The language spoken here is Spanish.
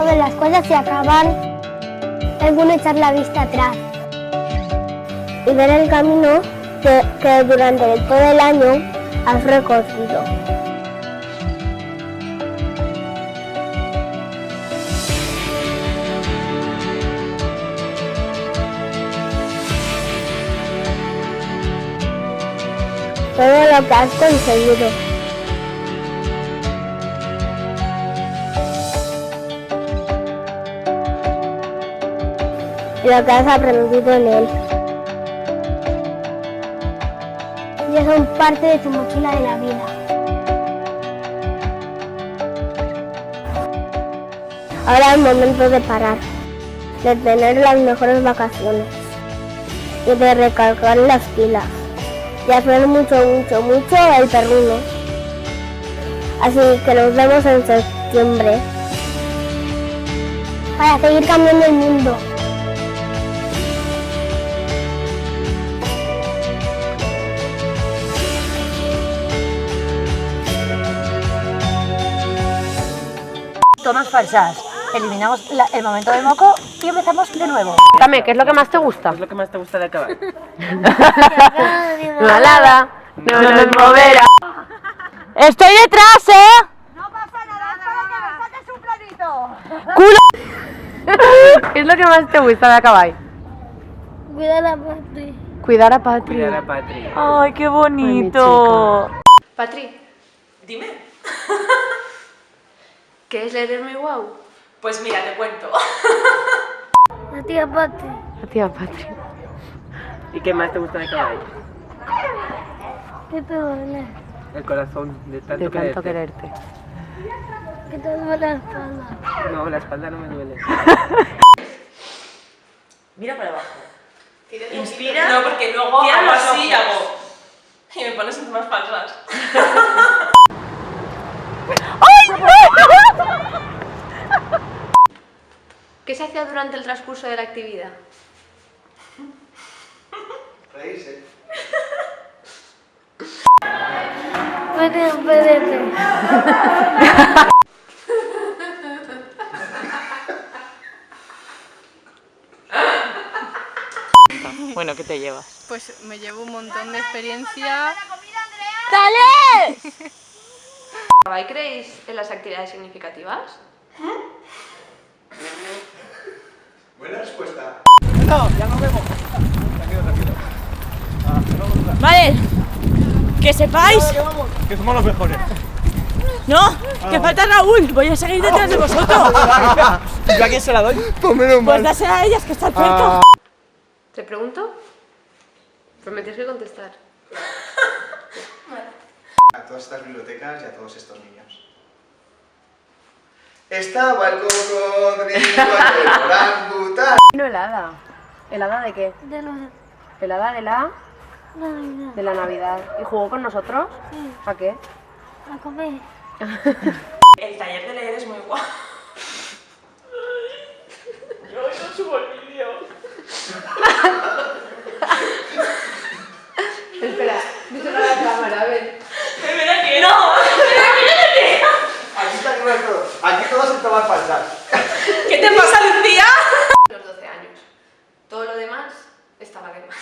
de las cosas se acaban, es bueno echar la vista atrás y ver el camino que durante todo el año has recorrido. Todo lo que has conseguido. Y lo que has aprendido en él. Ya son parte de tu mochila de la vida. Ahora es momento de parar, de tener las mejores vacaciones y de recargar las pilas y hacer mucho el perruno. Así que nos vemos en septiembre para seguir cambiando el mundo. Tomas falsas. Eliminamos el momento de moco y empezamos de nuevo. Cuéntame, ¿qué es lo que más te gusta? ¿Qué es lo que más te gusta de acabar? Nada, no nos moverá. ¡Estoy detrás, eh! No pasa nada, es para que me saques un planito. ¡Culo! ¿Qué es lo que más te gusta de acabar? Cuida la patria. Cuidar a Patri. Cuidar a Patri. ¡Ay, qué bonito! Patri, Dime. ¿qué es leer muy guau? Pues mira, te cuento. La tía Patri. La tía Patri. ¿Y qué más te gusta de acabar? Que te duele. El corazón de tanto, De tanto quererte. quererte. Que te duele la espalda. No, la espalda no me duele. Mira para abajo. Inspira. No, porque luego hago así y hago. Y me pones en tomas falsas. ¿Qué se hacía durante el transcurso de la actividad? Reírse. Espérate. Bueno, ¿qué te llevas? Pues me llevo un montón de experiencia. ¿Y creéis en las actividades significativas? Buena respuesta. Vale, que sepáis. Que somos los mejores. No, que falta Raúl. Voy a seguir detrás de vosotros. ¿Yo a quién se la doy? Pues menos Pues mal. dásela a ellas que están cerca. ¿Te pregunto? Pues me tienes que contestar. A todas estas bibliotecas y a todos estos niños. Estaba el cocodrilo, el orangután. No helada. ¿Helada de qué? De los... ¿Helada de la? Navidad. De la Navidad. ¿Y jugó con nosotros? Sí. ¿A qué? A comer. El taller de leer es muy guapo. Yo hoy no subo el vídeo. Espera, díselo a la cámara, a ver. Ven aquí, no. Ven Aquí está nuestro. Aquí todos se toman falsas. ¿Qué te pasa, Lucía? Los 12 años. Todo lo demás estaba de más.